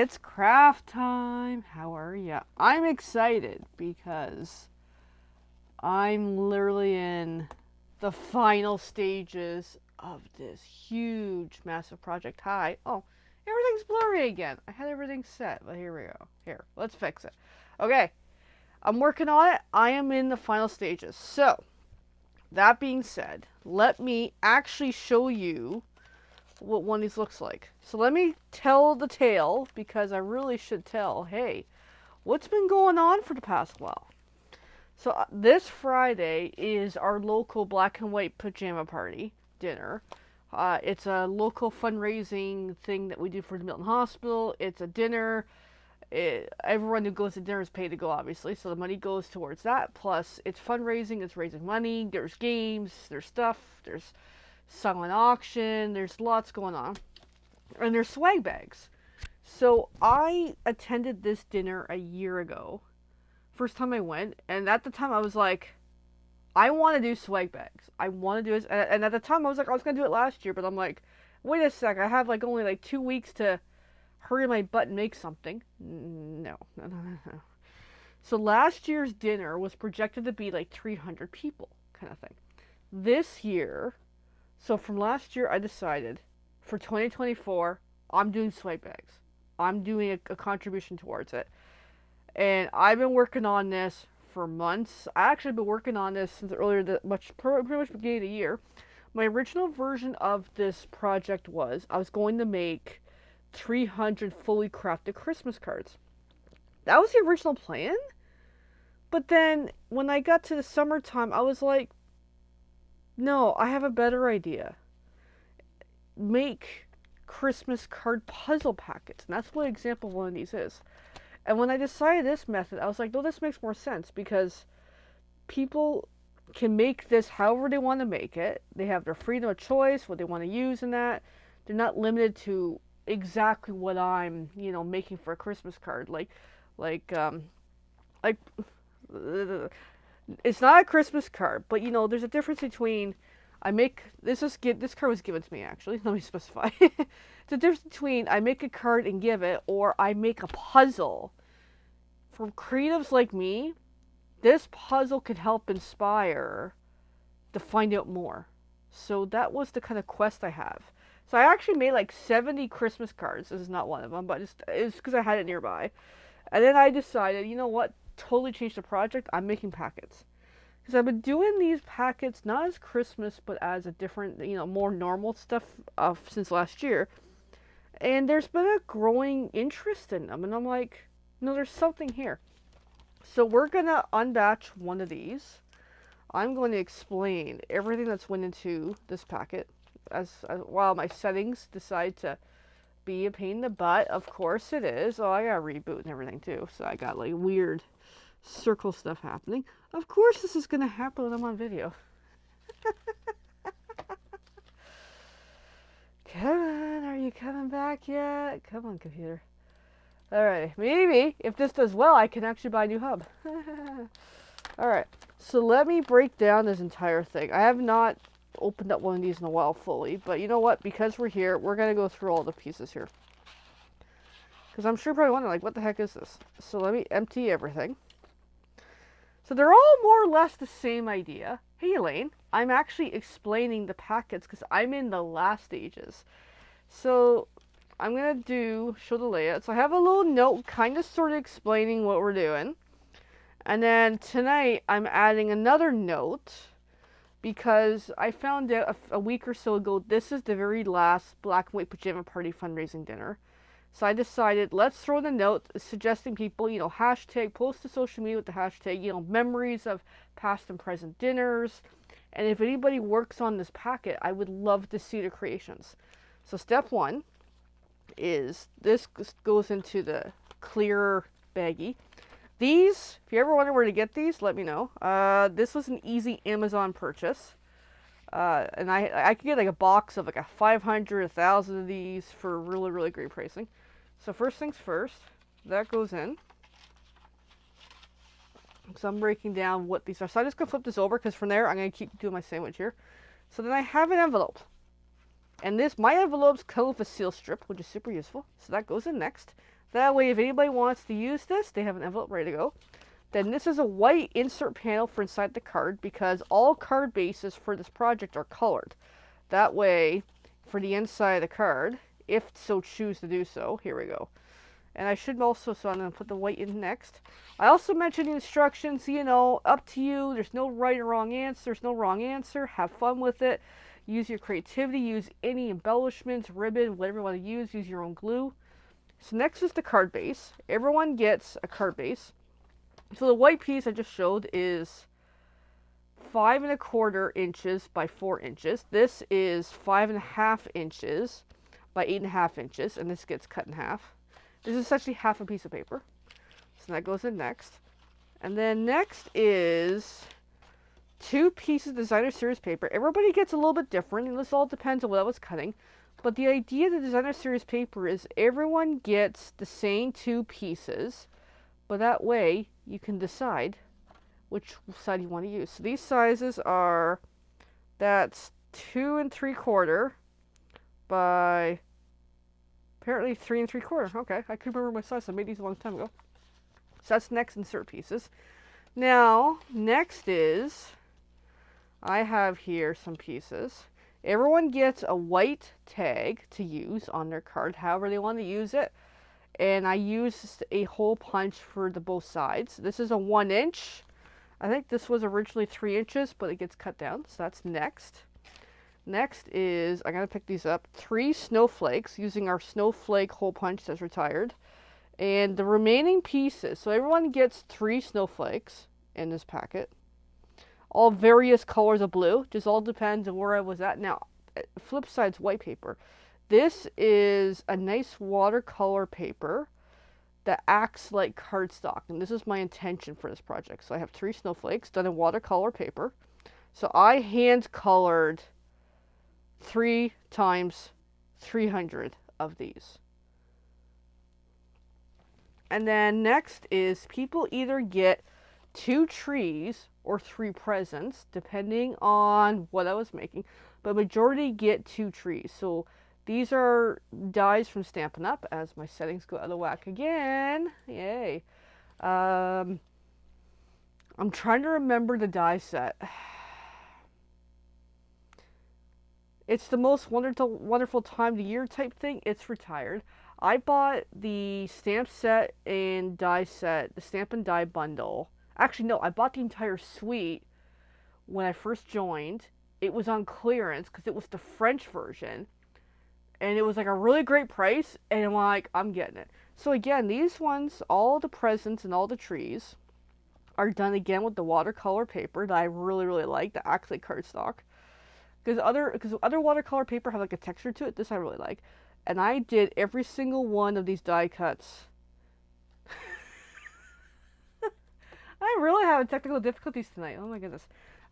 it's craft time. How are ya? I'm excited because I'm literally in the final stages of this huge, massive project. Hi. Oh, everything's blurry again. I had everything set, but here we go. Here, let's fix it. Okay, I'm working on it. I am in the final stages. So, that being said, let me actually show you what one of these looks like. So let me tell the tale, because I really should tell, hey, what's been going on for the past while? So this Friday is our local black and white pajama party dinner. It's a local fundraising thing that we do for the Milton Hospital. It's a dinner. Everyone who goes to dinner is paid to go, obviously, so the money goes towards that. Plus, it's fundraising, it's raising money, there's games, there's stuff, there's silent auction, there's lots going on. And there's swag bags. So I attended this dinner a year ago. First time I went, and at the time I was like, I want to do swag bags. I want to do it. And at the time I was like, I was going to do it last year, but I'm like, wait a sec, I have like only like 2 weeks to hurry my butt and make something. No. So last year's dinner was projected to be like 300 people, kind of thing. This year, so from last year, I decided for 2024, I'm doing swag bags. I'm doing a contribution towards it. And I've been working on this for months. I actually been working on this since pretty much beginning of the year. My original version of this project was I was going to make 300 fully crafted Christmas cards. That was the original plan. But then when I got to the summertime, I was like, no, I have a better idea. Make Christmas card puzzle packets. And that's what example one of these is. And when I decided this method, I was like, no, this makes more sense because people can make this however they want to make it. They have their freedom of choice, what they want to use in that. They're not limited to exactly what I'm, making for a Christmas card. Like, it's not a Christmas card, but there's a difference between this card was given to me actually. Let me specify. It's a difference between I make a card and give it, or I make a puzzle. For creatives like me, this puzzle could help inspire to find out more. So that was the kind of quest I have. So I actually made like 70 Christmas cards. This is not one of them, but it's because I had it nearby. And then I decided, you know what? Totally changed the project. I'm making packets. Because I've been doing these packets not as Christmas, but as a different, more normal stuff since last year. And there's been a growing interest in them. And I'm like, no, there's something here. So we're going to unbatch one of these. I'm going to explain everything that's went into this packet while my settings decide to be a pain in the butt. Of course it is. Oh, I got to reboot and everything too. So I got like weird circle stuff happening. Of course this is going to happen when I'm on video. Kevin, are you coming back yet? Come on, computer. Alright, maybe if this does well, I can actually buy a new hub. Alright, so let me break down this entire thing. I have not opened up one of these in a while fully, but you know what? Because we're here, we're going to go through all the pieces here. Because I'm sure you're probably wondering, like, what the heck is this? So let me empty everything. So they're all more or less the same idea. Hey Elaine, I'm actually explaining the packets because I'm in the last stages. So I'm going to show the layout. So I have a little note kind of sort of explaining what we're doing. And then tonight I'm adding another note because I found out a week or so ago this is the very last Black and White Pajama Party fundraising dinner. So I decided, let's throw in a note suggesting people, hashtag, post to social media with the hashtag, memories of past and present dinners. And if anybody works on this packet, I would love to see their creations. So step one is this goes into the clear baggie. These, if you ever wonder where to get these, let me know. This was an easy Amazon purchase. And I could get like a box of like a 500, 1,000 of these for really, really great pricing. So first things first, that goes in. So I'm breaking down what these are. So I'm just going to flip this over because from there I'm going to keep doing my sandwich here. So then I have an envelope. And my envelopes come with a seal strip, which is super useful. So that goes in next. That way, if anybody wants to use this, they have an envelope ready to go. Then this is a white insert panel for inside the card because all card bases for this project are colored. That way, for the inside of the card, if so choose to do so, here we go. And I should also, so I'm going to put the white in next. I also mentioned the instructions, you know, up to you. There's no right or wrong answer. There's no wrong answer. Have fun with it. Use your creativity. Use any embellishments, ribbon, whatever you want to use. Use your own glue. So next is the card base. Everyone gets a card base. So the white piece I just showed is 5¼ inches by 4 inches. This is 5½ inches by 8½ inches, and this gets cut in half. This is essentially half a piece of paper. So that goes in next. And then next is 2 pieces of designer series paper. Everybody gets a little bit different, and this all depends on what I was cutting. But the idea of the designer series paper is everyone gets the same 2 pieces, but that way you can decide which side you want to use. So these sizes are, that's 2 3/4 by apparently 3 3/4. Okay, I could remember my size. I made these a long time ago. So that's next insert pieces. Now, next is, I have here some pieces. Everyone gets a white tag to use on their card, however they want to use it. And I used a hole punch for the both sides. This is a 1 inch. I think this was originally 3 inches, but it gets cut down. So that's next. Next is, I'm going to pick these up, 3 snowflakes using our snowflake hole punch that's retired. And the remaining pieces, so everyone gets 3 snowflakes in this packet. All various colors of blue, just all depends on where I was at. Now, flip side's white paper. This is a nice watercolor paper that acts like cardstock, and this is my intention for this project. So I have 3 snowflakes done in watercolor paper. So I hand colored 3 times 300 of these. And then next is people either get 2 trees or 3 presents, depending on what I was making, but majority get 2 trees. So these are dies from Stampin' Up! As my settings go out of whack again. Yay. I'm trying to remember the die set. It's the most wonderful time of the year type thing. It's retired. I bought the stamp set and die set, the stamp and die bundle. Actually, no, I bought the entire suite when I first joined. It was on clearance because it was the French version. And it was like a really great price. And I'm like, I'm getting it. So again, these ones, all the presents and all the trees are done again with the watercolor paper that I really, really like. That acts like cardstock. Because other watercolor paper have like a texture to it. This I really like. And I did every single one of these die cuts. I'm really having technical difficulties tonight. Oh my goodness.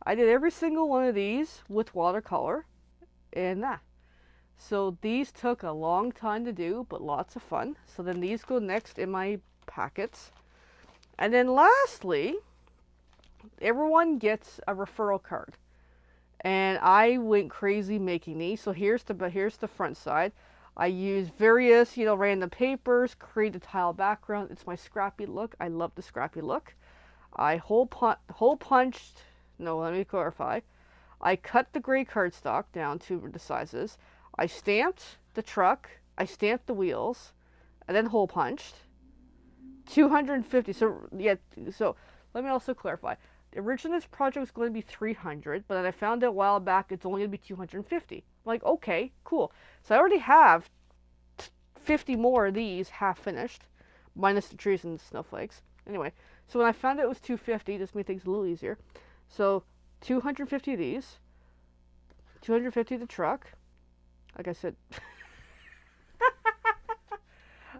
I did every single one of these with watercolor. And that. So these took a long time to do, but lots of fun. So then these go next in my packets. And then lastly, everyone gets a referral card. And I went crazy making these. So here's the front side. I use various, random papers, create a tile background. It's my scrappy look. I love the scrappy look. I hole punched, no, let me clarify. I cut the gray cardstock down to the sizes. I stamped the truck. I stamped the wheels, and then hole punched. 250. So yeah. So let me also clarify. Originally, this project was going to be 300, but then I found out a while back it's only going to be 250. I'm like, okay, cool. So I already have 50 more of these half finished, minus the trees and the snowflakes. Anyway, so when I found out it was 250, this made things a little easier. So 250 of these, 250 of the truck. Like I said,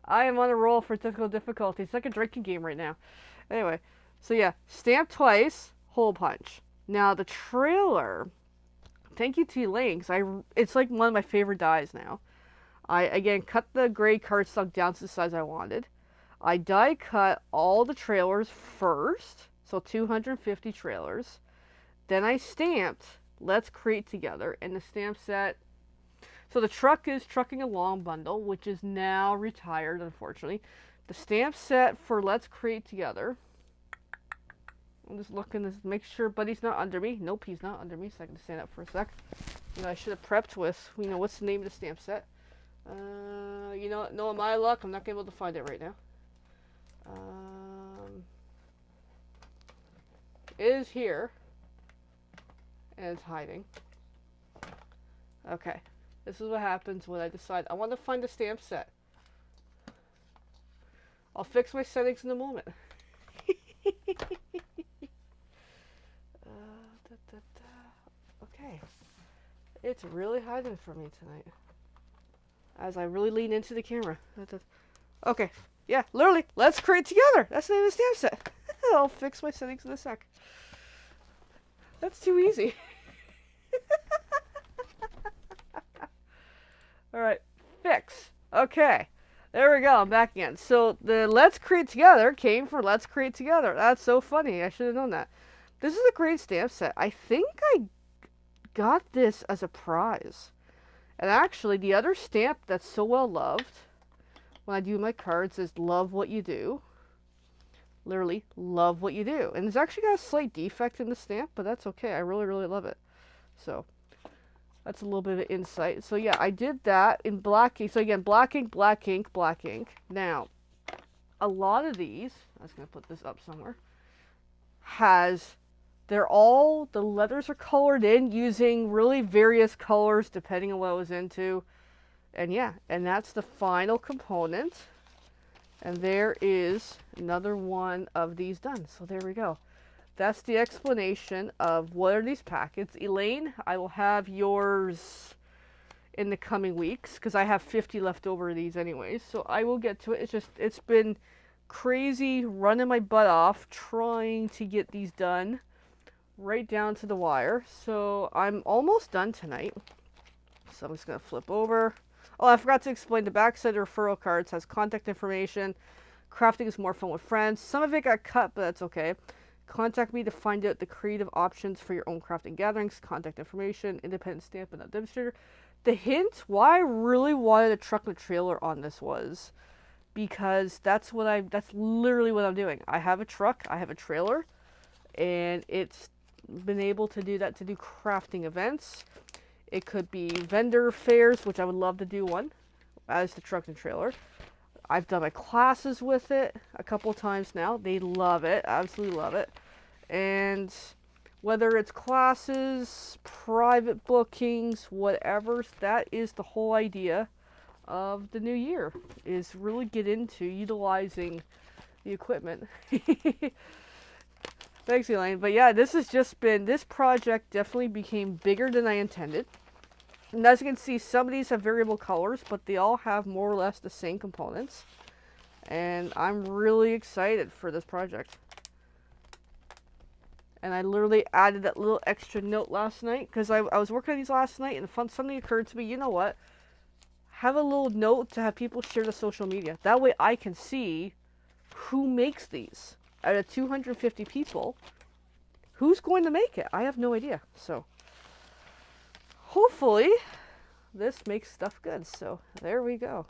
I am on a roll for technical difficulties. It's like a drinking game right now. Anyway, so yeah, stamp twice, hole punch. Now the trailer, thank you to Elaine, it's like one of my favorite dies now. I, again, cut the gray cardstock down to the size I wanted. I die cut all the trailers first, so 250 trailers. Then I stamped Let's Create Together, and the stamp set, So the truck is trucking along bundle, which is now retired, unfortunately. The stamp set for Let's Create Together. I'm just looking to make sure Buddy's not under me. Nope, he's not under me, so I can stand up for a sec. You know, I should have prepped with, you know, what's the name of the stamp set? You know, knowing my luck, I'm not going to be able to find it right now. It is here. And it's hiding. Okay. This is what happens when I decide I want to find the stamp set. I'll fix my settings in a moment. Okay. It's really hiding from me tonight. As I really lean into the camera. Okay. Yeah, literally. Let's Create Together. That's the name of the stamp set. I'll fix my settings in a sec. That's too easy. Alright. Fix. Okay. There we go. I'm back again. So the Let's Create Together came from Let's Create Together. That's so funny. I should have known that. This is a great stamp set. I think I got this as a prize. And actually, the other stamp that's so well loved when I do my cards is Love What You Do. Literally, love what you do. And it's actually got a slight defect in the stamp, but that's okay. I really, really love it. So, that's a little bit of insight. So, yeah, I did that in black ink. So, again, black ink, black ink, black ink. Now, a lot of these, I was going to put this up somewhere, the letters are colored in using really various colors depending on what I was into. And yeah, and that's the final component. And there is another one of these done. So there we go. That's the explanation of what are these packets. Elaine, I will have yours in the coming weeks because I have 50 left over of these anyways. So I will get to it. It's been crazy running my butt off trying to get these done right down to the wire. So I'm almost done tonight. So I'm just going to flip over. Oh, I forgot to explain the backside of referral cards has contact information. Crafting is more fun with friends. Some of it got cut, but that's okay. Contact me to find out the creative options for your own crafting gatherings. Contact information, independent stamp and demonstrator. The hint why I really wanted a truck and a trailer on this was because that's literally what I'm doing. I have a truck, I have a trailer, and it's been able to do that to do crafting events. It could be vendor fairs, which I would love to do one as the truck and trailer. I've done my classes with it a couple times now. They love it, absolutely love it. And whether it's classes, private bookings, whatever, that is the whole idea of the new year, is really get into utilizing the equipment. Thanks, Elaine. But yeah, this project definitely became bigger than I intended. And as you can see, some of these have variable colors, but they all have more or less the same components. And I'm really excited for this project. And I literally added that little extra note last night, because I was working on these last night, and something occurred to me, you know what? Have a little note to have people share to social media. That way I can see who makes these. Out of 250 people, who's going to make it? I have no idea. So, hopefully, this makes stuff good. So, there we go.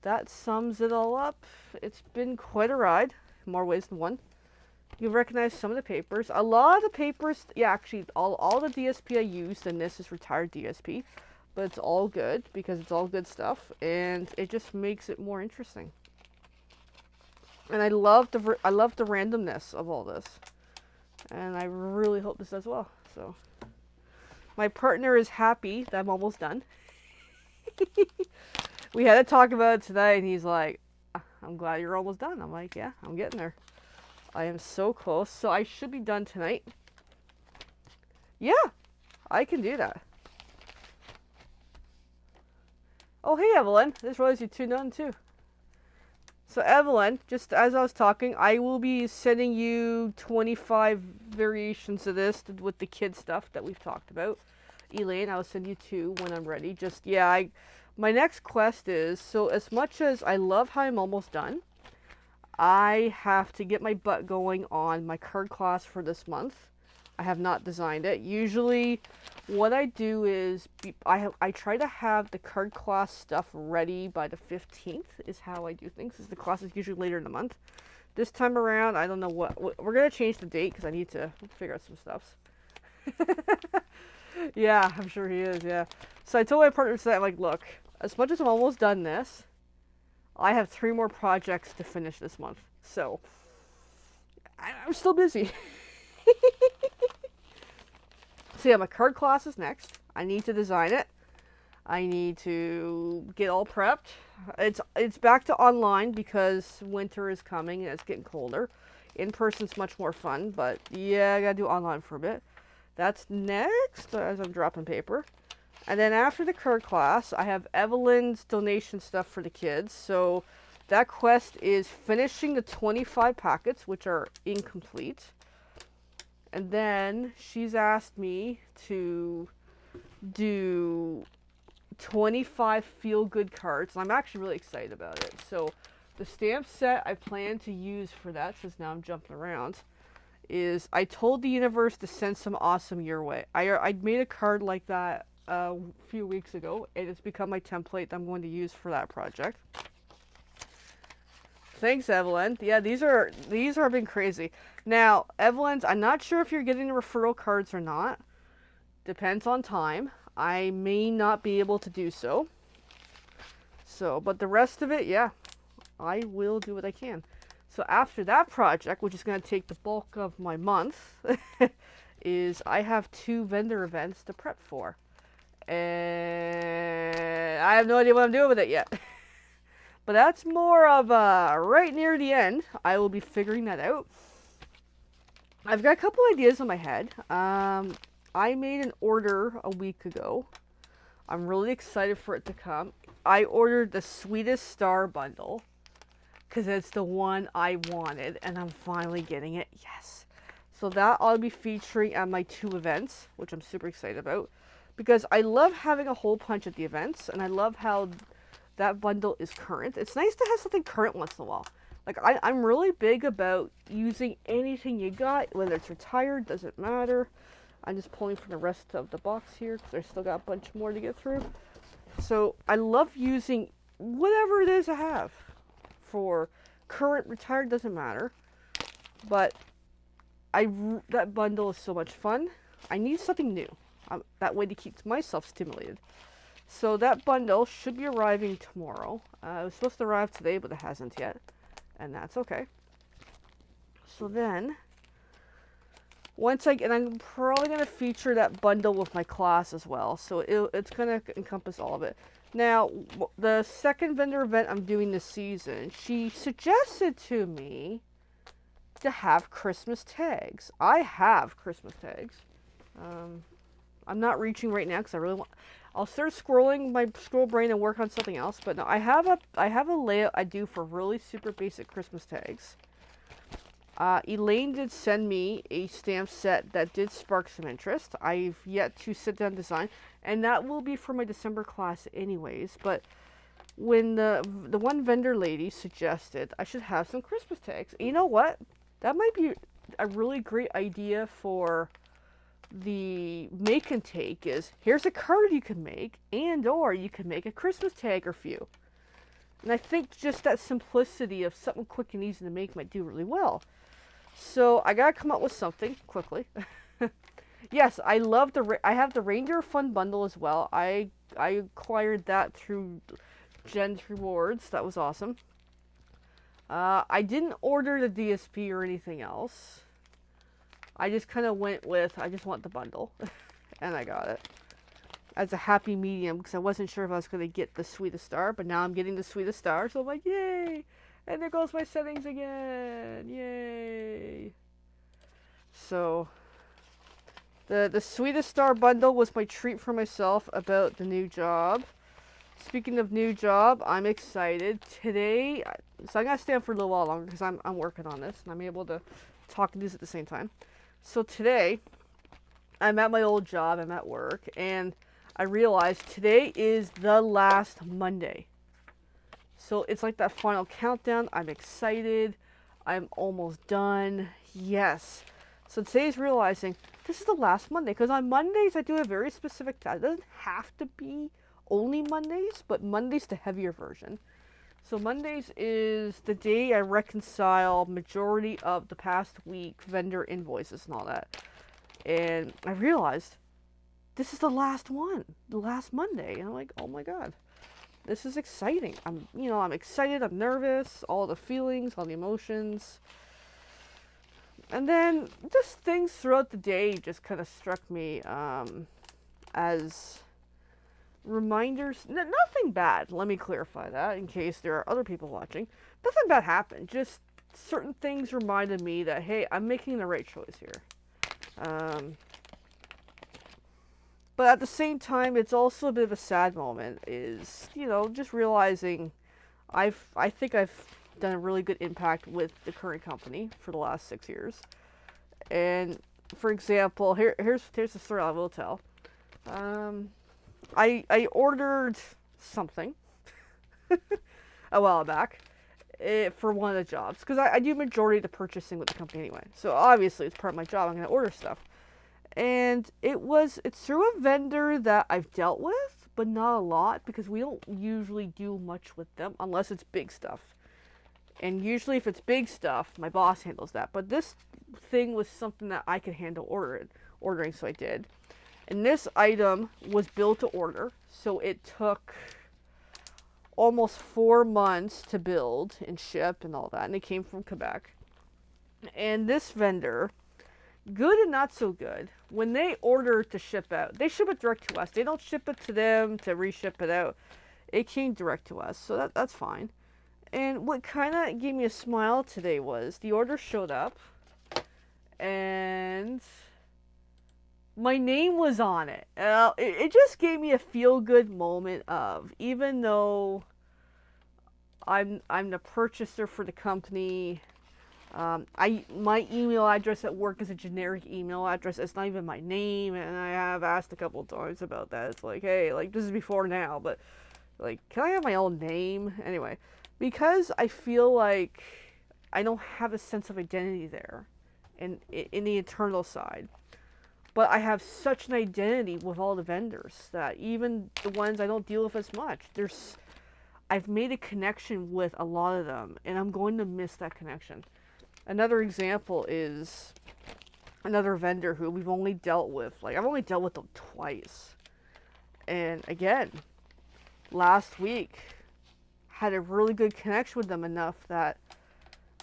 That sums it all up. It's been quite a ride, in more ways than one. You recognize some of the papers. A lot of the papers, yeah, actually, all the DSP I used, and this is retired DSP, but it's all good because it's all good stuff, and it just makes it more interesting. And I love the randomness of all this. And I really hope this does well. So, my partner is happy that I'm almost done. We had to talk about it tonight, and he's like, I'm glad you're almost done. I'm like, yeah, I'm getting there. I am so close. So I should be done tonight. Yeah, I can do that. Oh, hey, Evelyn. I just realized you tuned on, too. So Evelyn, just as I was talking, I will be sending you 25 variations of this with the kid stuff that we've talked about. Elaine, I'll send you 2 when I'm ready. Just, yeah, my next quest is, so as much as I love how I'm almost done, I have to get my butt going on my card class for this month. I have not designed it. Usually what I do is I try to have the card class stuff ready by the 15th is how I do things, because the class is usually later in the month. This time around, I don't know what we're going to change the date because I need to figure out some stuff. Yeah, I'm sure he is, yeah. So I told my partner that, like, look, as much as I'm almost done this, I have 3 more projects to finish this month. So I'm still busy. So yeah, my card class is next. I need to design it. I need to get all prepped. It's back to online because winter is coming and it's getting colder. In person's much more fun, but yeah, I gotta do online for a bit. That's next as I'm dropping paper. And then after the card class, I have Evelyn's donation stuff for the kids. So that quest is finishing the 25 packets, which are incomplete. And then she's asked me to do 25 feel-good cards. I'm actually really excited about it. So the stamp set I plan to use for that, since now I'm jumping around, is I told the universe to send some awesome your way. I made a card like that a few weeks ago, and it's become my template that I'm going to use for that project. Thanks, Evelyn. Yeah, these are been crazy. Now, Evelyn's, I'm not sure if you're getting referral cards or not. Depends on time. I may not be able to do so. But the rest of it, yeah, I will do what I can. So after that project, which is going to take the bulk of my month, is I have 2 vendor events to prep for. And I have no idea what I'm doing with it yet. But that's more of right near the end. I will be figuring that out. I've got a couple ideas in my head. I made an order a week ago. I'm really excited for it to come. I ordered the Sweetest Star bundle because it's the one I wanted, and I'm finally getting it. Yes. So that I'll be featuring at my 2 events, which I'm super excited about, because I love having a hole punch at the events, and I love how that bundle is current. It's nice to have something current once in a while. Like, I'm really big about using anything you got, whether it's retired, doesn't matter. I'm just pulling from the rest of the box here because I still got a bunch more to get through. So I love using whatever it is I have for current, retired, doesn't matter. But that bundle is so much fun. I need something new. That way to keep myself stimulated. So that bundle should be arriving tomorrow. It was supposed to arrive today, but it hasn't yet. And that's okay. So then, and I'm probably going to feature that bundle with my class as well. So it's going to encompass all of it. Now, the second vendor event I'm doing this season, she suggested to me to have Christmas tags. I have Christmas tags. I'm not reaching right now because I really want. I'll start scrolling my scroll brain and work on something else. But no, I have a layout I do for really super basic Christmas tags. Elaine did send me a stamp set that did spark some interest. I've yet to sit down and design, and that will be for my December class anyways. But when the one vendor lady suggested I should have some Christmas tags, you know what? That might be a really great idea for the make and take. Is here's a card you can make, and or you can make a Christmas tag or few. And I think just that simplicity of something quick and easy to make might do really well. So I gotta come up with something quickly. Yes, I love I have the Reindeer Fun Bundle as well. I acquired that through Jen's Rewards. That was awesome. I didn't order the DSP or anything else. I just kind of went with, I just want the bundle. And I got it. As a happy medium, because I wasn't sure if I was going to get the Sweetest Star, but now I'm getting the Sweetest Star, so I'm like, yay! And there goes my settings again! Yay! So, the Sweetest Star bundle was my treat for myself about the new job. Speaking of new job, I'm excited. Today, so I'm going to stay on for a little while longer because I'm working on this, and I'm able to talk and do this at the same time. So today, I'm at my old job, I'm at work, and I realized today is the last Monday. So it's like that final countdown. I'm excited. I'm almost done. Yes. So today's realizing this is the last Monday. Because on Mondays, I do a very specific task. It doesn't have to be only Mondays, but Monday's the heavier version. So Mondays is the day I reconcile majority of the past week vendor invoices and all that. And I realized this is the last one, the last Monday. And I'm like, oh my God, this is exciting. I'm excited, I'm nervous, all the feelings, all the emotions. And then just things throughout the day just kind of struck me as reminders. Nothing bad, let me clarify that in case there are other people watching. Nothing bad happened, just certain things reminded me that, hey, I'm making the right choice here. But at the same time, it's also a bit of a sad moment, is, just realizing I think I've done a really good impact with the current company for the last 6 years. And for example, here's the story I will tell. I ordered something a while back for one of the jobs, because I do majority of the purchasing with the company anyway. So obviously it's part of my job. I'm going to order stuff. And it's through a vendor that I've dealt with, but not a lot, because we don't usually do much with them unless it's big stuff. And usually if it's big stuff, my boss handles that. But this thing was something that I could handle ordering, so I did. And this item was built to order, so it took almost 4 months to build and ship and all that. And it came from Quebec. And this vendor, good and not so good, when they order to ship out, they ship it direct to us. They don't ship it to them to reship it out. It came direct to us, so that's fine. And what kind of gave me a smile today was the order showed up, and my name was on it. It just gave me a feel-good moment of, even though I'm the purchaser for the company, my email address at work is a generic email address. It's not even my name, and I have asked a couple of times about that. It's like, hey, like, this is before now, but like, can I have my own name? Anyway, because I feel like I don't have a sense of identity there in the internal side. But I have such an identity with all the vendors that even the ones I don't deal with as much, I've made a connection with a lot of them, and I'm going to miss that connection. Another example is another vendor who we've only dealt with, I've only dealt with them twice. And again, last week, had a really good connection with them enough that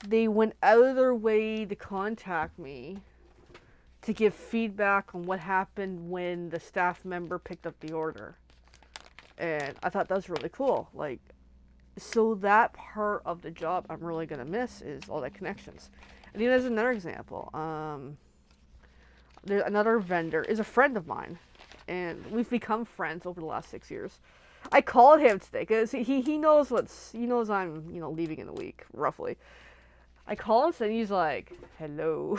they went out of their way to contact me to give feedback on what happened when the staff member picked up the order. And I thought that was really cool. So that part of the job I'm really going to miss is all that connections. And even as another example, there's another vendor is a friend of mine, and we've become friends over the last 6 years. I called him today because he knows I'm leaving in a week roughly. I call him and he's like, hello.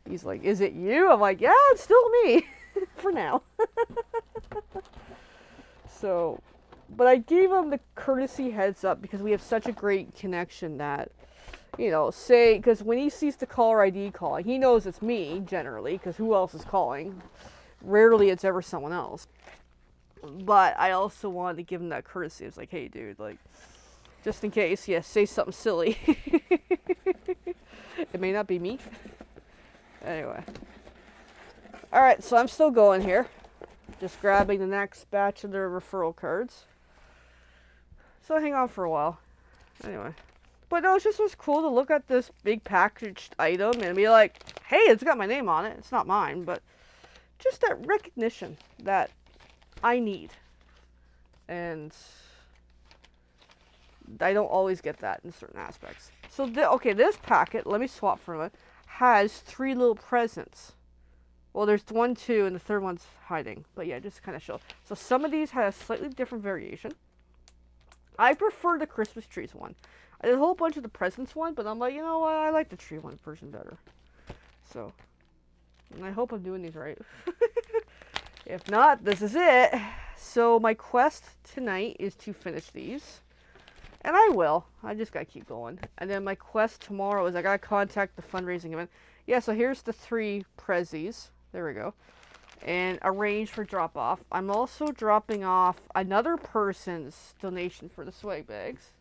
He's like, is it you? I'm like, yeah, it's still me for now. So, but I gave him the courtesy heads up because we have such a great connection that, because when he sees the caller ID calling, he knows it's me generally, because who else is calling? Rarely it's ever someone else. But I also wanted to give him that courtesy. It's like, hey, dude, just in case, say something silly. It may not be me. Anyway. Alright, so I'm still going here. Just grabbing the next batch of their referral cards. So hang on for a while. Anyway. But no, it was cool to look at this big packaged item and be like, hey, it's got my name on it. It's not mine, but just that recognition that I need. And I don't always get that in certain aspects. So, this packet, let me swap for a minute, has 3 little presents. Well, there's 1, 2, and the third one's hiding. But yeah, just to kind of show. So some of these have a slightly different variation. I prefer the Christmas trees one. I did a whole bunch of the presents one, but I'm like, you know what? I like the tree one version better. So, and I hope I'm doing these right. If not, this is it. So my quest tonight is to finish these. And I will. I just gotta keep going. And then my quest tomorrow is I gotta contact the fundraising event. Yeah, so here's the 3 prezzies There we go. And arrange for drop off. I'm also dropping off another person's donation for the swag bags.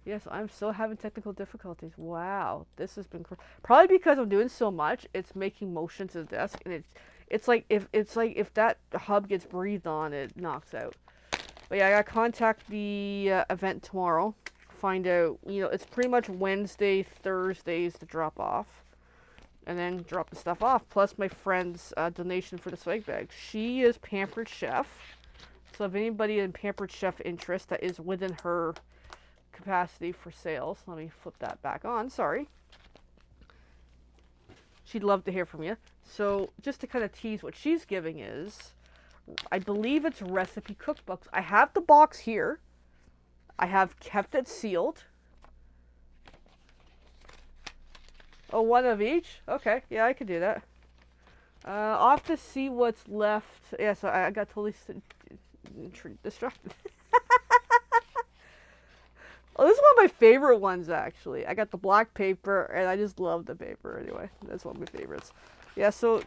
Yes, I'm still having technical difficulties. Wow, this has been probably because I'm doing so much. It's making motion to the desk, and it's like if that hub gets breathed on, it knocks out. But yeah, I gotta contact the event tomorrow. Find out. It's pretty much Wednesday, Thursdays to drop off, and then drop the stuff off. Plus my friend's donation for the swag bag. She is Pampered Chef, so if anybody in Pampered Chef interest that is within her capacity for sales, let me flip that back on. Sorry. She'd love to hear from you. So just to kind of tease what she's giving is, I believe it's recipe cookbooks. I have the box here. I have kept it sealed. Oh, one of each? Okay, yeah, I could do that. I'll have to see what's left. Yeah, so I got totally distracted. Oh, this is one of my favorite ones, actually. I got the black paper, and I just love the paper anyway. That's one of my favorites. Yeah, so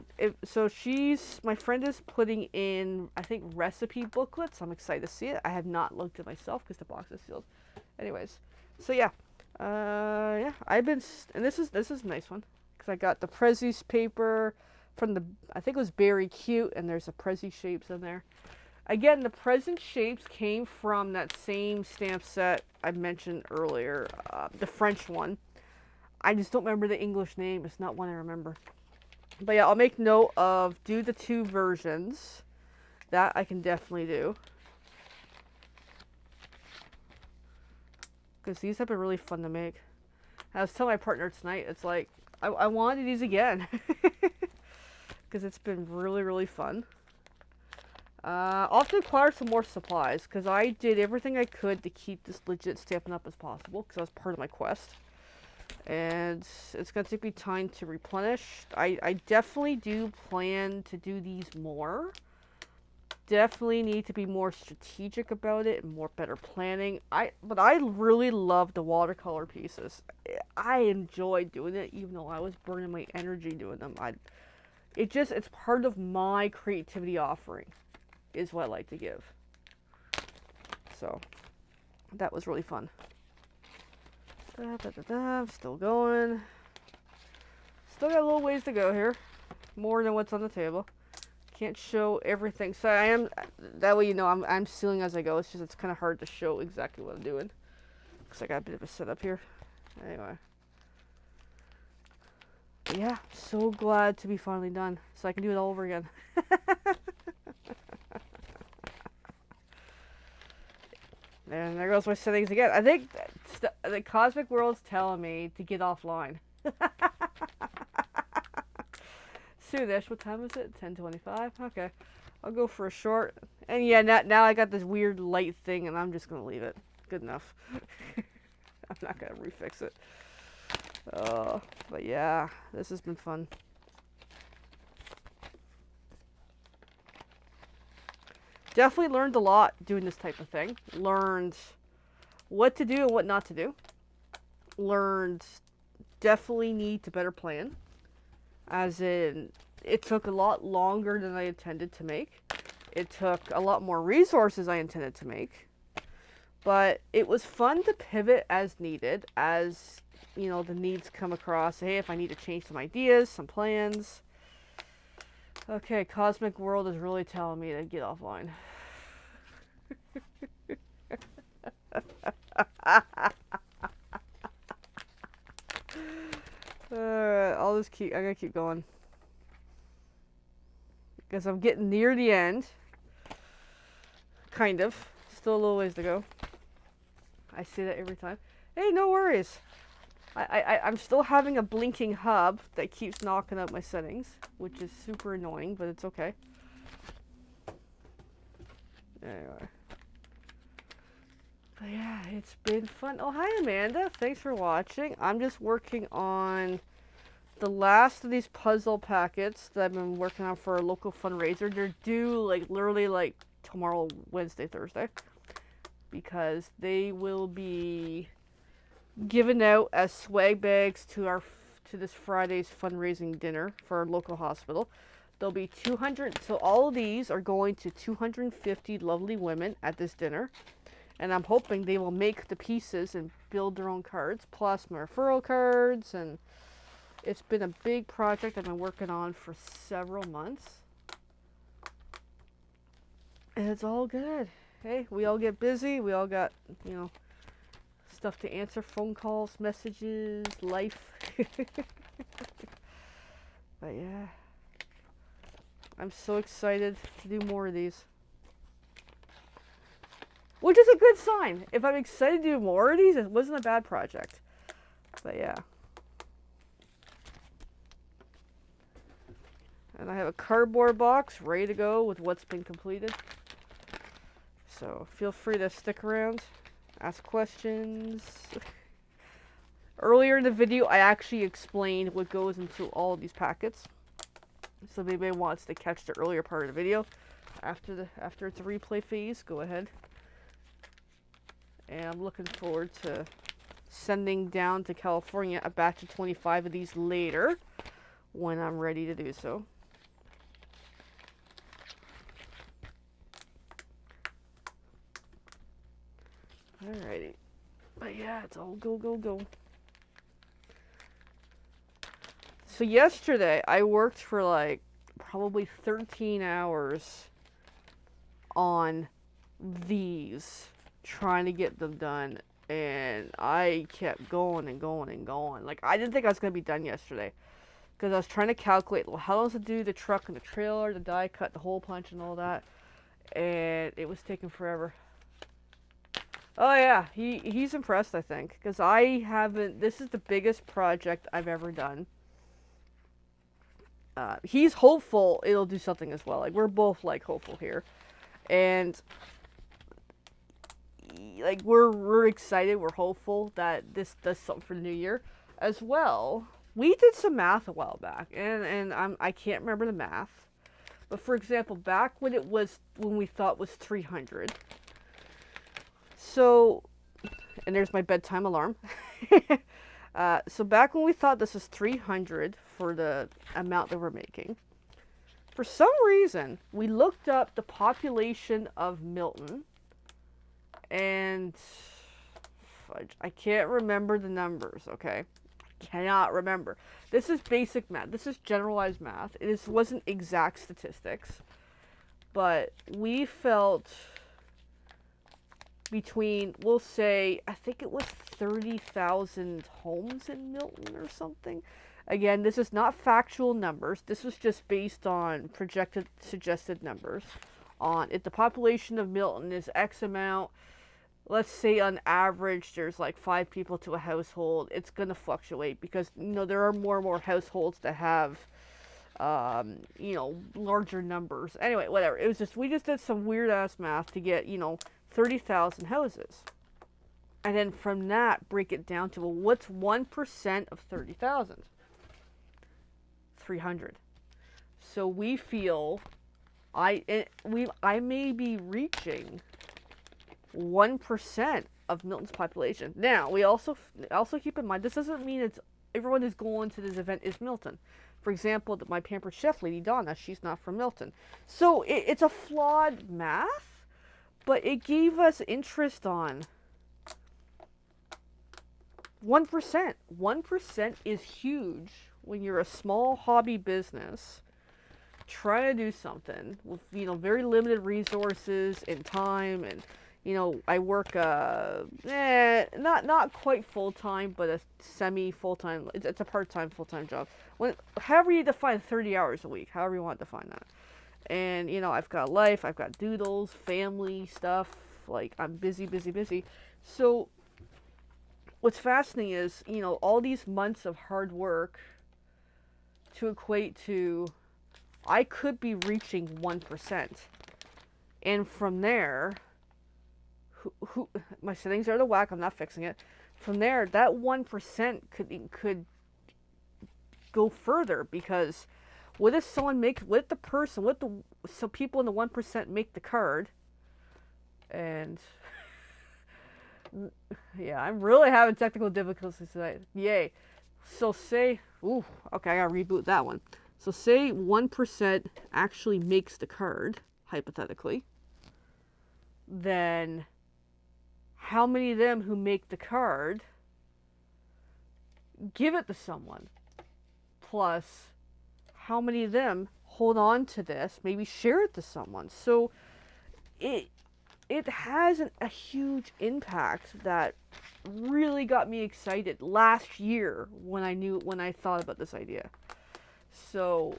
my friend is putting in, I think, recipe booklets. I'm excited to see it. I have not looked at myself because the box is sealed. Anyways, so yeah. Yeah, and this is a nice one. Because I got the Prezzi's paper from I think it was Berry Cute, and there's a Prezzi shapes in there. Again, the present shapes came from that same stamp set I mentioned earlier, the French one. I just don't remember the English name. It's not one I remember. But yeah, I'll make note of do the 2 versions. That I can definitely do. Because these have been really fun to make. I was telling my partner tonight, it's like, I wanted these again. Because it's been really, really fun. I'll have to acquire some more supplies, because I did everything I could to keep this legit Stampin' Up as possible, because that was part of my quest. And it's going to take me time to replenish. I definitely do plan to do these more. Definitely need to be more strategic about it and better planning. But I really love the watercolor pieces. I enjoy doing it, even though I was burning my energy doing them. It's part of my creativity offering, is what I like to give. So that was really fun. Still going. Still got a little ways to go here. More than what's on the table. Can't show everything. So I am, that way I'm sealing as I go. It's kind of hard to show exactly what I'm doing. Because I got a bit of a setup here. Anyway. But yeah, so glad to be finally done. So I can do it all over again. And there goes my settings again. I think the Cosmic World's telling me to get offline. Soonish. What time is it? 10:25? Okay. I'll go for a short. And yeah, now I got this weird light thing, and I'm just going to leave it. Good enough. I'm not going to refix it. But yeah, this has been fun. Definitely learned a lot doing this type of thing. Learned what to do and what not to do. Learned definitely need to better plan. As in, it took a lot longer than I intended to make. It took a lot more resources I intended to make. But it was fun to pivot as needed, as, the needs come across. Hey, if I need to change some ideas, some plans. Okay, Cosmic World is really telling me to get offline. Alright, I'm gonna keep going. Because I'm getting near the end. Kind of. Still a little ways to go. I say that every time. Hey, no worries. I'm still having a blinking hub that keeps knocking up my settings, which is super annoying, but it's okay. Anyway. But yeah, it's been fun. Oh, hi, Amanda. Thanks for watching. I'm just working on the last of these puzzle packets that I've been working on for a local fundraiser. They're due, literally, tomorrow, Wednesday, Thursday. Because they will be given out as swag bags to this Friday's fundraising dinner for our local hospital. There'll be 200, so all of these are going to 250 lovely women at this dinner. And I'm hoping they will make the pieces and build their own cards, plus my referral cards. And it's been a big project I've been working on for several months. And it's all good. Hey, we all get busy. We all got, stuff to answer, phone calls, messages, life. But yeah, I'm so excited to do more of these. Which is a good sign. If I'm excited to do more of these, it wasn't a bad project. But yeah. And I have a cardboard box ready to go with what's been completed. So feel free to stick around, ask questions. Earlier in the video, I actually explained what goes into all of these packets. So if anybody wants to catch the earlier part of the video, after it's a replay phase, go ahead. And I'm looking forward to sending down to California a batch of 25 of these later when I'm ready to do so. Alrighty. But yeah, it's all go, go, go. So yesterday, I worked for like probably 13 hours on these, trying to get them done. And I kept going and going and going. Like, I didn't think I was going to be done yesterday. Because I was trying to calculate, well, how long does it do the truck and the trailer, the die cut, the hole punch, and all that. And it was taking forever. Oh yeah, he's impressed, I think. Because I haven't, this is the biggest project I've ever done. He's hopeful it'll do something as well. Like, we're both, like, hopeful here. And like, we're excited, we're hopeful that this does something for the new year as well. We did some math a while back, and I can't remember the math, but for example, back when we thought was 300. So, and there's my bedtime alarm. So back when we thought this was 300 for the amount that we're making, for some reason we looked up the population of Milton. And fudge, I can't remember the numbers, okay? I cannot remember. This is basic math. This is generalized math. It wasn't exact statistics. But we felt between, we'll say, I think it was 30,000 homes in Milton or something. Again, this is not factual numbers. This was just based on projected, suggested numbers. On if the population of Milton is X amount, let's say on average there's like 5 people to a household, it's going to fluctuate because, there are more and more households that have, larger numbers. Anyway, whatever. It was just, we just did some weird ass math to get, 30,000 houses. And then from that, break it down to, well, what's 1% of 30,000? 300. So we feel, I may be reaching 1% of Milton's population. Now, we also keep in mind, this doesn't mean it's everyone who's going to this event is Milton. For example, my pampered chef lady Donna, she's not from Milton. So it's a flawed math, but it gave us interest on 1%. 1% is huge when you're a small hobby business trying to do something with, very limited resources and time. And I work not quite full-time, but a semi full-time. It's a part-time full-time job. However you define 30 hours a week, however you want to define that. And I've got life, I've got doodles, family stuff, like I'm busy. So what's fascinating is, all these months of hard work to equate to, I could be reaching 1%. And from there, my settings are out of whack, I'm not fixing it. From there, that 1% could go further, because what if someone makes, so people in the 1% make the card, and yeah, I'm really having technical difficulties tonight. Yay. So say, okay, I gotta reboot that one. So say 1% actually makes the card, hypothetically, then how many of them who make the card give it to someone? Plus, how many of them hold on to this, maybe share it to someone? So it has a huge impact that really got me excited last year when I thought about this idea. So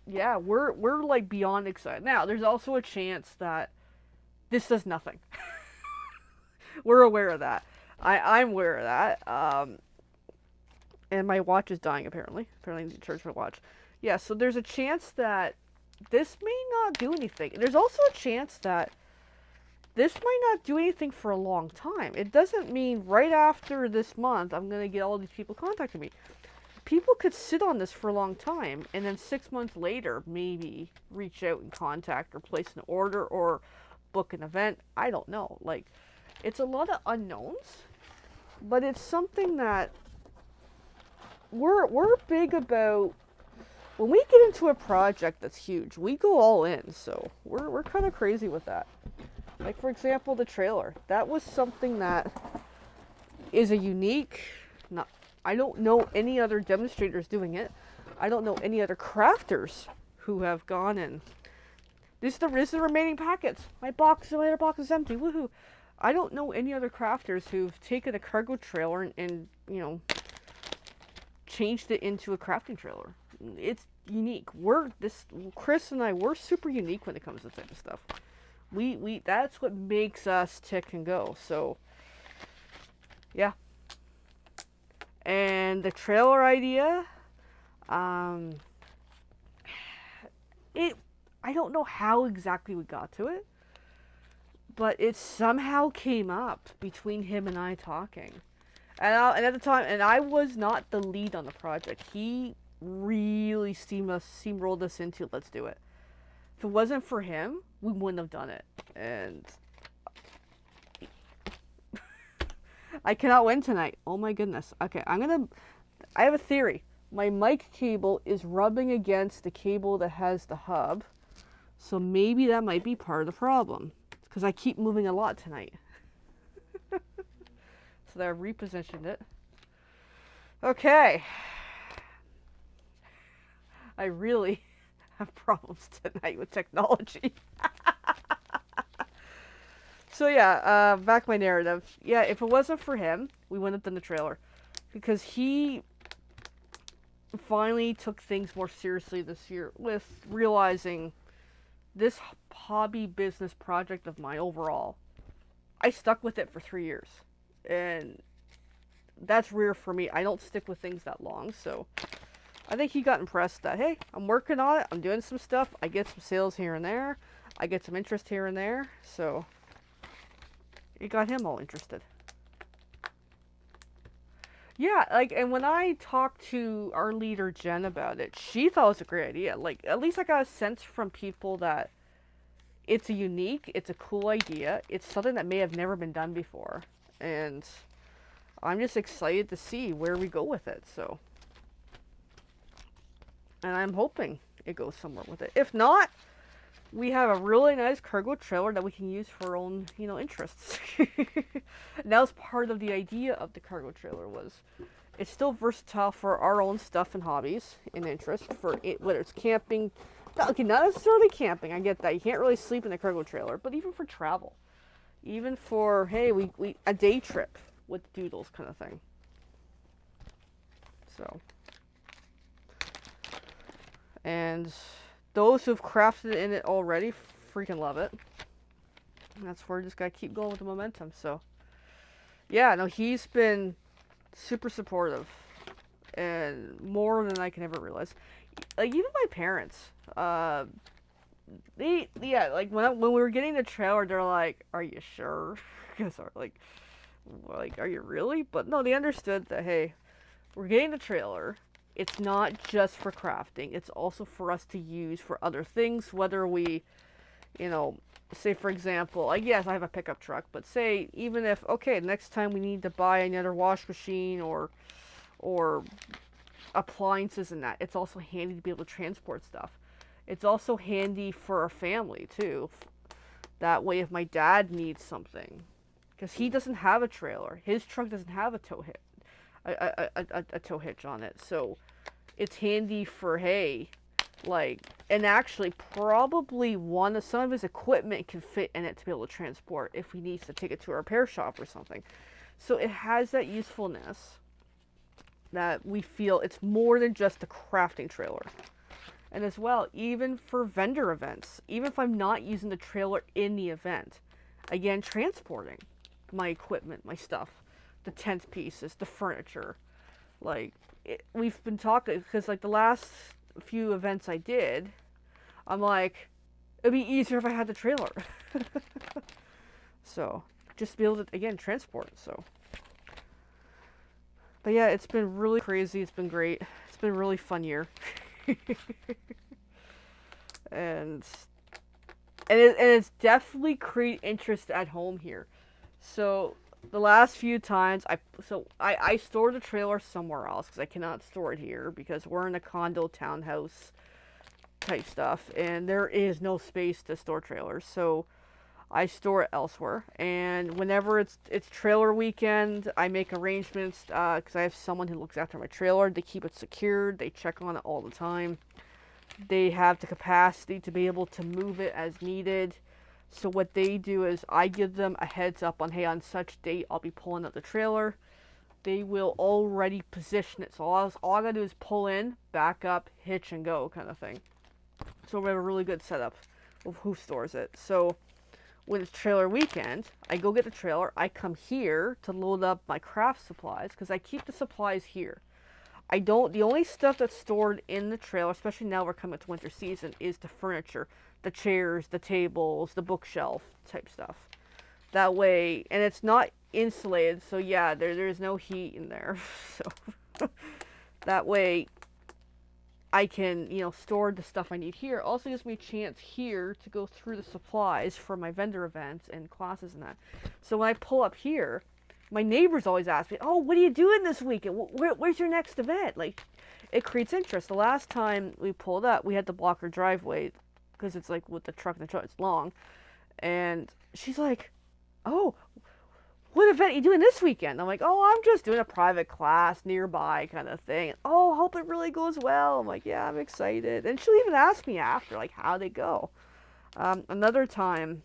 yeah, we're like beyond excited. Now, there's also a chance that this does nothing. We're aware of that. I'm aware of that. And my watch is dying apparently. Apparently I need to charge my watch. Yeah, so there's a chance that this may not do anything. There's also a chance that this might not do anything for a long time. It doesn't mean right after this month I'm going to get all these people contacting me. People could sit on this for a long time and then 6 months later maybe reach out and contact or place an order or book an event. I don't know. Like, it's a lot of unknowns, but it's something that we're big about. When we get into a project that's huge, we go all in. So we're kind of crazy with that. Like, for example, the trailer. That was something that is a unique, I don't know any other demonstrators doing it. I don't know any other crafters who have gone in. This is the remaining packets. My other box is empty. Woohoo! I don't know any other crafters who've taken a cargo trailer and changed it into a crafting trailer. It's unique. Chris and I, we're super unique when it comes to this type of stuff. We that's what makes us tick and go. So yeah. And the trailer idea, I don't know how exactly we got to it, but it somehow came up between him and I talking. And at the time, and I was not the lead on the project. He really steamrolled us into, let's do it. If it wasn't for him, we wouldn't have done it. And I cannot win tonight. Oh my goodness. Okay, I have a theory. My mic cable is rubbing against the cable that has the hub. So maybe that might be part of the problem. Because I keep moving a lot tonight. So that I repositioned it. Okay. I really have problems tonight with technology. So yeah, back my narrative. Yeah, if it wasn't for him, we wouldn't have done the trailer. Because he finally took things more seriously this year with realizing this hobby business project of mine overall. I stuck with it for 3 years. And that's rare for me. I don't stick with things that long, so I think he got impressed that, hey, I'm working on it, I'm doing some stuff, I get some sales here and there, I get some interest here and there, so it got him all interested. Yeah, like, and when I talked to our leader, Jen, about it, she thought it was a great idea. Like, at least I got a sense from people that it's a cool idea, it's something that may have never been done before, and I'm just excited to see where we go with it, so. And I'm hoping it goes somewhere with it. If not, we have a really nice cargo trailer that we can use for our own, interests. And that was part of the idea of the cargo trailer, was it's still versatile for our own stuff and hobbies and interests, for it, whether it's camping. Okay, not necessarily camping, I get that. You can't really sleep in the cargo trailer, but even for travel. Even for, hey, we a day trip with doodles kind of thing. So. And those who've crafted in it already freaking love it. And that's where we just gotta keep going with the momentum. So, yeah, no, he's been super supportive. And more than I can ever realize. Like, even my parents, like, when we were getting the trailer, they're like, are you sure? Because, like, are you really? But no, they understood that, hey, we're getting the trailer. It's not just for crafting. It's also for us to use for other things, whether we, say, for example, yes, I have a pickup truck, but say, even if, okay, next time we need to buy another wash machine or appliances and that. It's also handy to be able to transport stuff. It's also handy for a family too. That way, if my dad needs something, because he doesn't have a trailer, his truck doesn't have a tow hitch, a tow hitch on it. So it's handy for, hey, like, and actually probably some of his equipment can fit in it to be able to transport if he needs to take it to a repair shop or something. So it has that usefulness that we feel it's more than just a crafting trailer. And as well, even for vendor events, even if I'm not using the trailer in the event, again, transporting my equipment, my stuff, the tent pieces, the furniture, like, we've been talking, because like the last few events I did, I'm like, it'd be easier if I had the trailer. So, just be able to, again, transport, so. But yeah, it's been really crazy, it's been great, it's been a really fun year. and it's definitely created interest at home here. So the last few times I stored the trailer somewhere else because I cannot store it here because we're in a condo townhouse type stuff and there is no space to store trailers. So I store it elsewhere, and whenever it's trailer weekend, I make arrangements because I have someone who looks after my trailer. They keep it secured. They check on it all the time. They have the capacity to be able to move it as needed. So what they do is I give them a heads up on, hey, on such date I'll be pulling out the trailer. They will already position it. So all I gotta do is pull in, back up, hitch, and go kind of thing. So we have a really good setup of who stores it. So when it's trailer weekend, I go get the trailer. I come here to load up my craft supplies because I keep the supplies here. The only stuff that's stored in the trailer, especially now we're coming to winter season, is the furniture, the chairs, the tables, the bookshelf type stuff. That way, and it's not insulated, so yeah, there's no heat in there. So that way I can, store the stuff I need here. Also gives me a chance here to go through the supplies for my vendor events and classes and that. So when I pull up here, my neighbors always ask me, oh, what are you doing this weekend? Where's your next event? Like, it creates interest. The last time we pulled up, we had to block our driveway because it's like with the truck and the truck, it's long. And she's like, oh, what event are you doing this weekend? I'm like, oh, I'm just doing a private class nearby kind of thing. Oh, hope it really goes well. I'm like, yeah, I'm excited. And she'll even ask me after, like, how'd it go? Another time,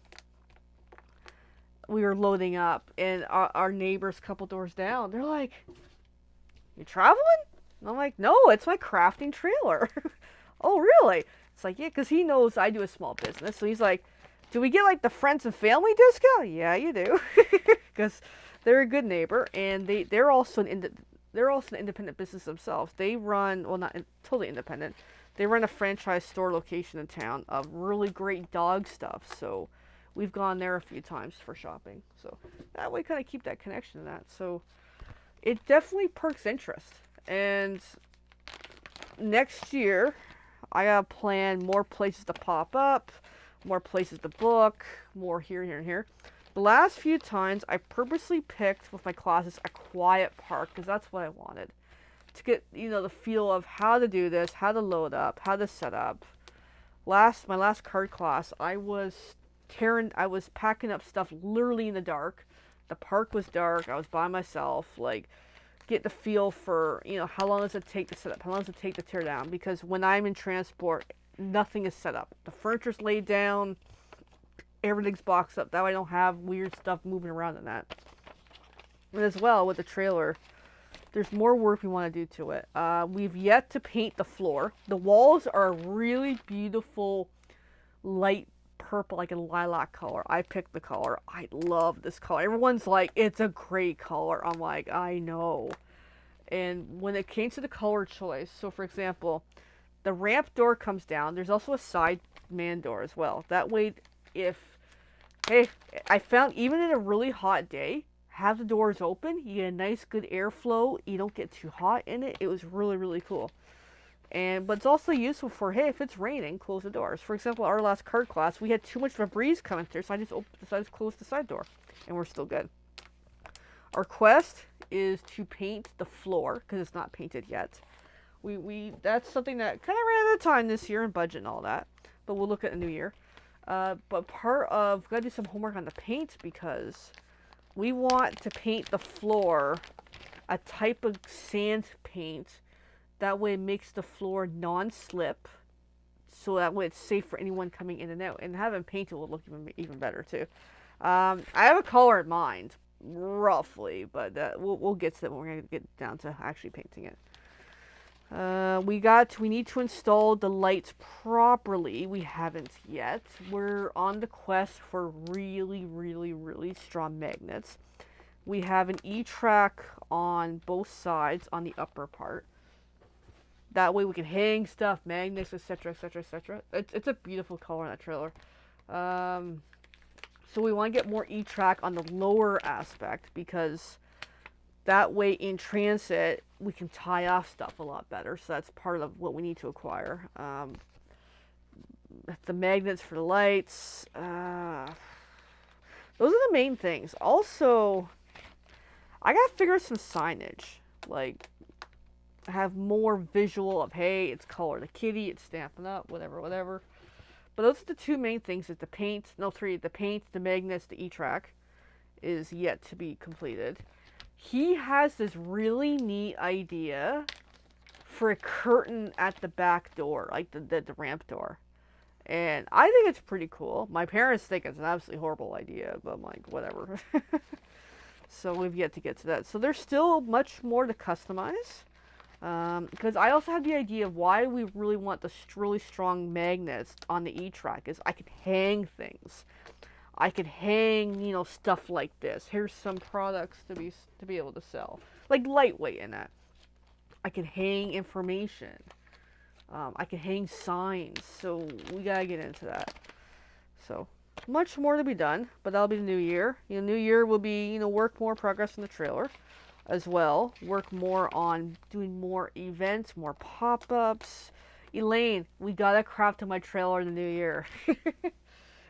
we were loading up, and our neighbors a couple doors down, they're like, you traveling? And I'm like, no, it's my crafting trailer. Oh, really? It's like, yeah, because he knows I do a small business. So he's like, do we get like the friends and family discount? Yeah, you do. Because they're a good neighbor, and they're also an independent business themselves. They run, well, not totally independent. They run a franchise store location in town of really great dog stuff. So we've gone there a few times for shopping. So that way, kind of keep that connection to that. So it definitely perks interest. And next year, I got to plan more places to pop up, more places to book, more here, here, and here. The last few times, I purposely picked with my classes a quiet park because that's what I wanted. To get, the feel of how to do this, how to load up, how to set up. My last card class, I was packing up stuff literally in the dark. The park was dark. I was by myself. Like, get the feel for, how long does it take to set up? How long does it take to tear down? Because when I'm in transport, nothing is set up. The furniture's laid down. Everything's boxed up. That way I don't have weird stuff moving around in that. And as well, with the trailer, there's more work we want to do to it. We've yet to paint the floor. The walls are really beautiful light purple, like a lilac color. I picked the color. I love this color. Everyone's like, it's a great color. I'm like, I know. And when it came to the color choice, so for example, the ramp door comes down. There's also a side man door as well. That way, I found even in a really hot day, have the doors open, you get a nice good airflow, you don't get too hot in it. It was really, really cool. But it's also useful for, hey, if it's raining, close the doors. For example, our last card class, we had too much of a breeze coming through, so I just decided to close the side door, and we're still good. Our quest is to paint the floor, because it's not painted yet, That's something that kind of ran out of time this year and budget and all that. But we'll look at the new year. But part of, we gotta do some homework on the paint because we want to paint the floor a type of sand paint. That way it makes the floor non-slip. So that way it's safe for anyone coming in and out. And having painted will look even better too. I have a color in mind, roughly, but we'll get to that when we're going to get down to actually painting it. We need to install the lights properly. We haven't yet. We're on the quest for really, really, really strong magnets. We have an E-track on both sides on the upper part. That way we can hang stuff, magnets, etc., etc., etc. It's a beautiful color in that trailer. So we want to get more E-track on the lower aspect because that way in transit we can tie off stuff a lot better. So that's part of what we need to acquire. The magnets for the lights. Those are the main things. Also, I gotta figure out some signage. Like, have more visual of, hey, it's color the kitty, it's stamping up, whatever, whatever. But those are the two main things. Is the paint, the paint, the magnets, the E-track is yet to be completed. He has this really neat idea for a curtain at the back door, like the ramp door. And I think it's pretty cool. My parents think it's an absolutely horrible idea, but I'm like, whatever. So we've yet to get to that. So there's still much more to customize. Because I also have the idea of why we really want the really strong magnets on the E-track is I could hang things. I could hang, stuff like this. Here's some products to be able to sell, like lightweight in that. I could hang information. I could hang signs. So we gotta get into that. So much more to be done, but that'll be the new year. New year will be work more progress in the trailer. As well, work more on doing more events, more pop-ups. Elaine, we gotta craft to my trailer in the new year.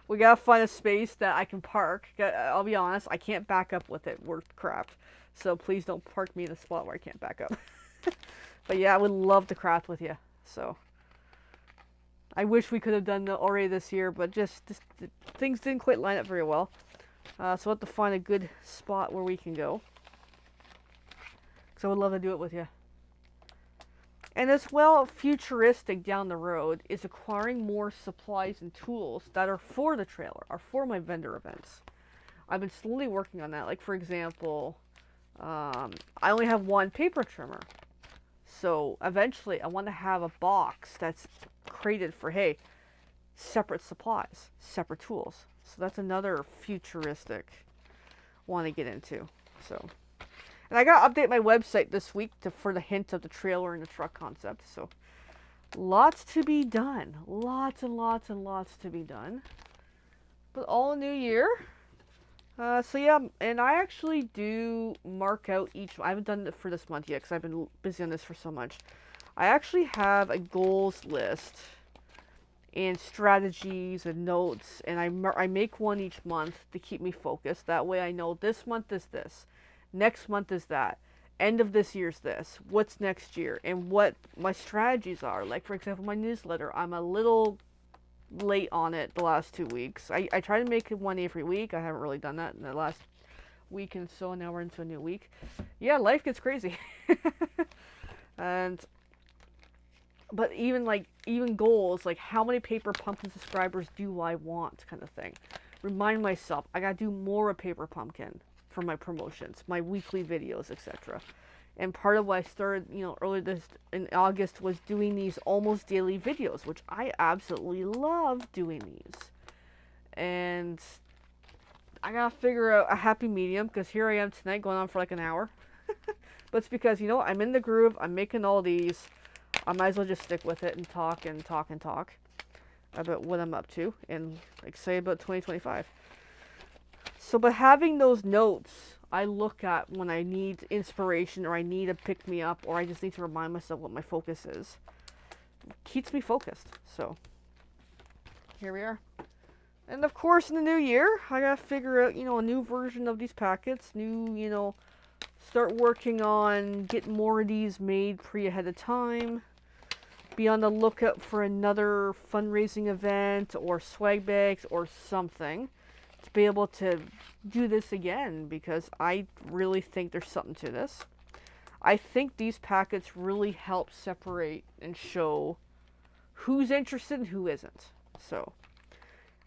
We gotta find a space that I can park. I'll be honest, I can't back up with it worth craft. So please don't park me in a spot where I can't back up. But yeah, I would love to craft with you. So I wish we could have done that already this year, but just things didn't quite line up very well. So we'll have to find a good spot where we can go. So I would love to do it with you. And as well, futuristic down the road is acquiring more supplies and tools that are for the trailer, are for my vendor events. I've been slowly working on that. Like, for example, I only have one paper trimmer. So eventually I want to have a box that's created for, hey, separate supplies, separate tools. So that's another futuristic want to get into. So. And I gotta update my website this week for the hint of the trailer and the truck concept. So, lots to be done. Lots and lots and lots to be done. But all new year. So yeah, and I actually do mark out each. I haven't done it for this month yet because I've been busy on this for so much. I actually have a goals list and strategies and notes, and I make one each month to keep me focused. That way I know this month is this. Next month is that. End of this year's this. What's next year? And what my strategies are. Like, for example, my newsletter. I'm a little late on it the last 2 weeks. I try to make it one every week. I haven't really done that in the last week and so. Now we're into a new week. Yeah, life gets crazy. But even goals, like how many Paper Pumpkin subscribers do I want kind of thing. Remind myself, I gotta do more of Paper Pumpkin. For my promotions, my weekly videos, etc. And part of what I started, earlier in August was doing these almost daily videos, which I absolutely love doing these. And I gotta figure out a happy medium because here I am tonight going on for like an hour. But it's because, I'm in the groove, I'm making all these. I might as well just stick with it and talk and talk and talk about what I'm up to and say about 2025. So, but having those notes, I look at when I need inspiration or I need a pick-me-up or I just need to remind myself what my focus is. It keeps me focused. So, here we are. And of course, in the new year, I gotta figure out, a new version of these packets, new, start working on getting more of these made ahead of time. Be on the lookout for another fundraising event or swag bags or something to be able to do this again, because I really think there's something to this. I think these packets really help separate and show who's interested and who isn't. So,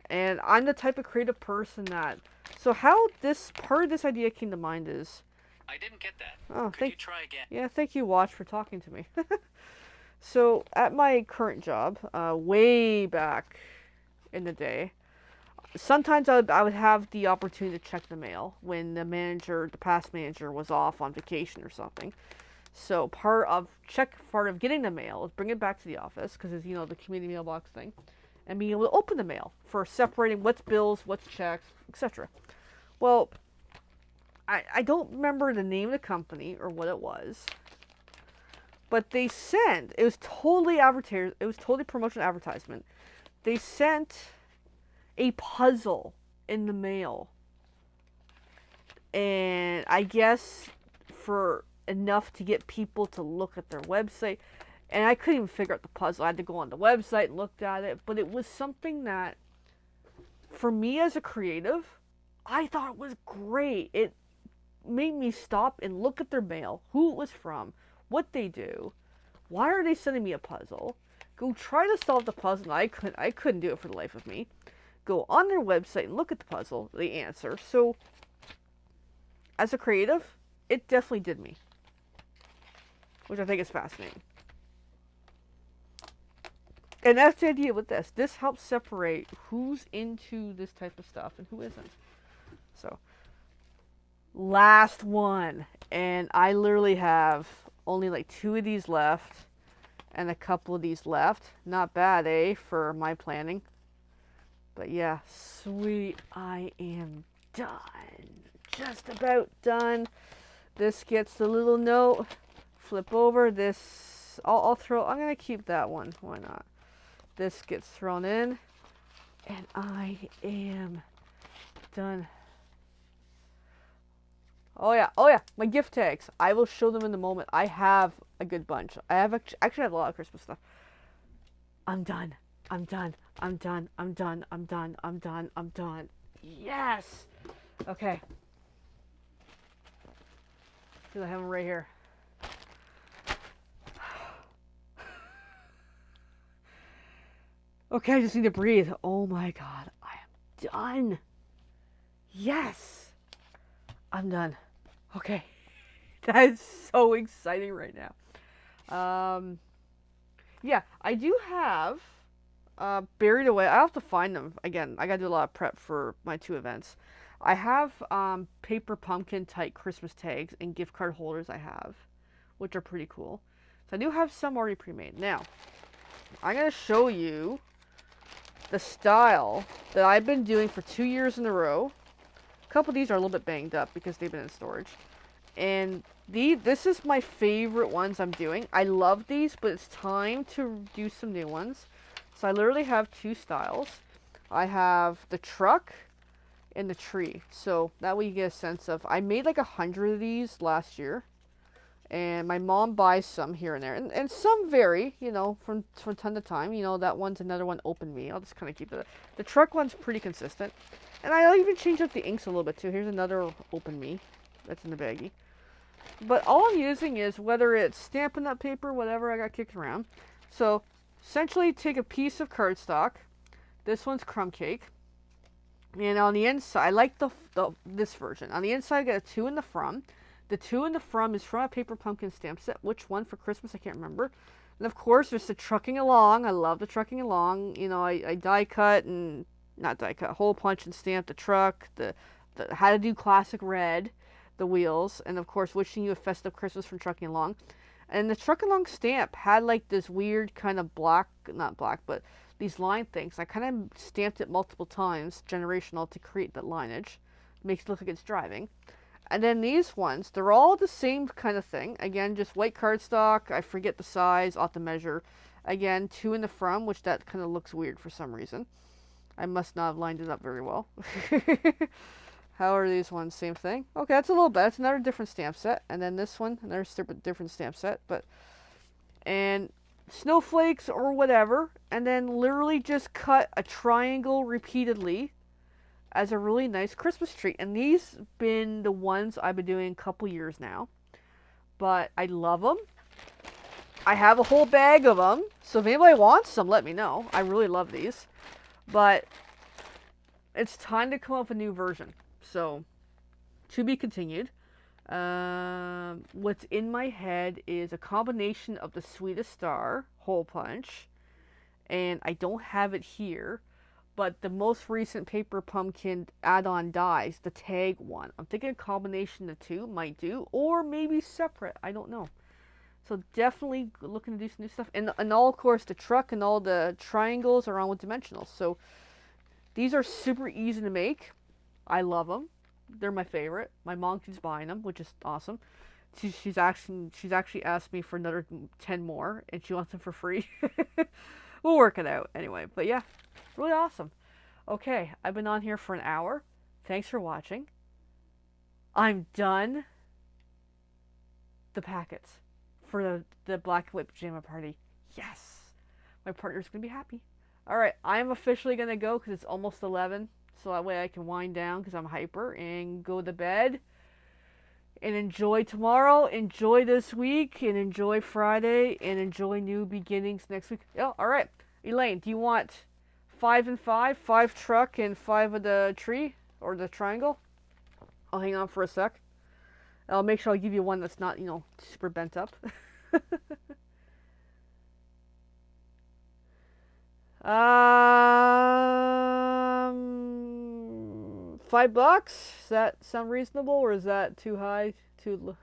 and I'm the type of creative person that, so how this part of this idea came to mind is, I didn't get that. Oh, Could you try again? Yeah, thank you, Watch, for talking to me. So, at my current job, way back in the day, sometimes I would have the opportunity to check the mail when the past manager was off on vacation or something. So part of getting the mail is bring it back to the office, because it's, the community mailbox thing, and being able to open the mail for separating what's bills, what's checks, etc. Well, I don't remember the name of the company or what it was, but they sent, it was totally advertised, it was totally promotional advertisement. They sent a puzzle in the mail, and I guess for enough to get people to look at their website, and I couldn't even figure out the puzzle. I had to go on the website and looked at it, but it was something that, for me as a creative, I thought it was great. It made me stop and look at their mail, who it was from, what they do, why are they sending me a puzzle, go try to solve the puzzle. I couldn't do it for the life of me. Go on their website and look at the puzzle, the answer. So, as a creative, it definitely did me, which I think is fascinating. And that's the idea with this. This helps separate who's into this type of stuff and who isn't. So, last one. And I literally have only like 2 of these left and a couple of these left. Not bad, eh, for my planning. But yeah, sweet, I am done. Just about done. This gets the little note. Flip over. This, I'm going to keep that one. Why not? This gets thrown in. And I am done. Oh yeah, my gift tags. I will show them in a moment. I have a good bunch. I have actually have a lot of Christmas stuff. I'm done. I'm done. I'm done. I'm done. I'm done. I'm done. I'm done. Yes! Okay. I have them right here. Okay, I just need to breathe. Oh my god, I am done. Yes! I'm done. Okay. That is so exciting right now. Yeah, I do have buried away. I have to find them. Again, I gotta do a lot of prep for my 2 events. I have paper pumpkin type Christmas tags and gift card holders I have, which are pretty cool. So I do have some already pre-made. Now, I'm going to show you the style that I've been doing for 2 years in a row. A couple of these are a little bit banged up because they've been in storage. And this is my favorite ones I'm doing. I love these, but it's time to do some new ones. So I literally have 2 styles. I have the truck and the tree. So that way you get a sense of, I made like 100 of these last year. And my mom buys some here and there. And some vary, from time to time. That one's another one, Open Me. I'll just kind of keep it. The truck one's pretty consistent. And I'll even change up the inks a little bit too. Here's another Open Me that's in the baggie. But all I'm using is, whether it's Stampin' Up! Paper, whatever I got kicked around. So, essentially take a piece of cardstock. This one's crumb cake. And on the inside, I like this version. On the inside, I got a 2 in the from. The 2 in the from is from a Paper Pumpkin stamp set. Which one for Christmas, I can't remember. And of course, there's the Trucking Along. I love the Trucking Along. I die cut and, not die cut, hole punch and stamp the truck. The how to do classic red, the wheels. And of course, wishing you a festive Christmas from Trucking Along. And the Trucking Along stamp had like this weird kind of not black, but these line things. I kind of stamped it multiple times, generational, to create that lineage. Makes it look like it's driving. And then these ones, they're all the same kind of thing. Again, just white cardstock. I forget the size, I'll have to measure. Again, 2 in the from, which that kind of looks weird for some reason. I must not have lined it up very well. How are these ones? Same thing? Okay, that's a little bit. That's another different stamp set. And then this one, another different stamp set. And snowflakes or whatever. And then literally just cut a triangle repeatedly as a really nice Christmas tree. And these been the ones I've been doing a couple years now. But I love them. I have a whole bag of them. So if anybody wants some, let me know. I really love these. But it's time to come up with a new version. So, to be continued. What's in my head is a combination of the Sweetest Star hole punch. And I don't have it here. But the most recent Paper Pumpkin add-on dies, the tag one. I'm thinking a combination of the two might do. Or maybe separate. I don't know. So definitely looking to do some new stuff. And all, of course, the truck and all the triangles are on with dimensionals. So these are super easy to make. I love them. They're my favorite. My mom keeps buying them, which is awesome. She's actually asked me for another 10 more, and she wants them for free. We'll work it out anyway. But yeah, really awesome. Okay, I've been on here for an hour. Thanks for watching. I'm done the packets for the black and white pajama party. Yes, my partner's gonna be happy. All right, I'm officially gonna go because it's almost 11, so that way I can wind down because I'm hyper and go to bed and enjoy tomorrow, enjoy this week, and enjoy Friday, and enjoy new beginnings next week. Yeah, all right, Elaine, do you want 5 and 5, 5 truck and 5 of the tree or the triangle? I'll hang on for a sec. I'll make sure I give you one that's not, super bent up. $5? Does that sound reasonable, or is that too high? Too low?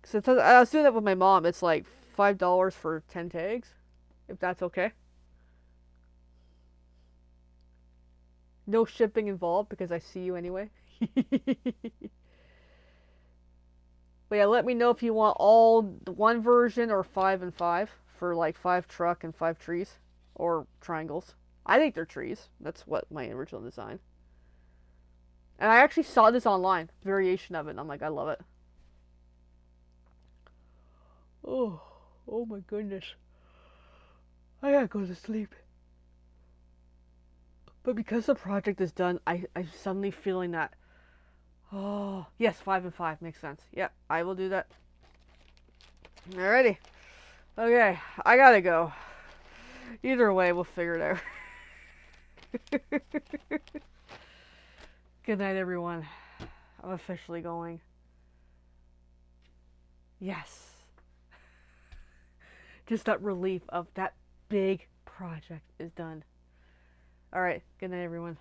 Because I was doing that with my mom. It's like $5 for 10 tags, if that's okay. No shipping involved because I see you anyway. But yeah, let me know if you want all one version or 5 and 5 for like 5 truck and 5 trees or triangles. I think they're trees. That's what my original design. And I actually saw this online, variation of it, and I'm like, I love it. Oh my goodness. I gotta go to sleep. But because the project is done, I'm suddenly feeling that, oh, yes, 5 and 5 makes sense. Yep, I will do that. Alrighty. Okay, I gotta go. Either way, we'll figure it out. Good night, everyone. I'm officially going. Yes. Just that relief of that big project is done. Alright, good night, everyone.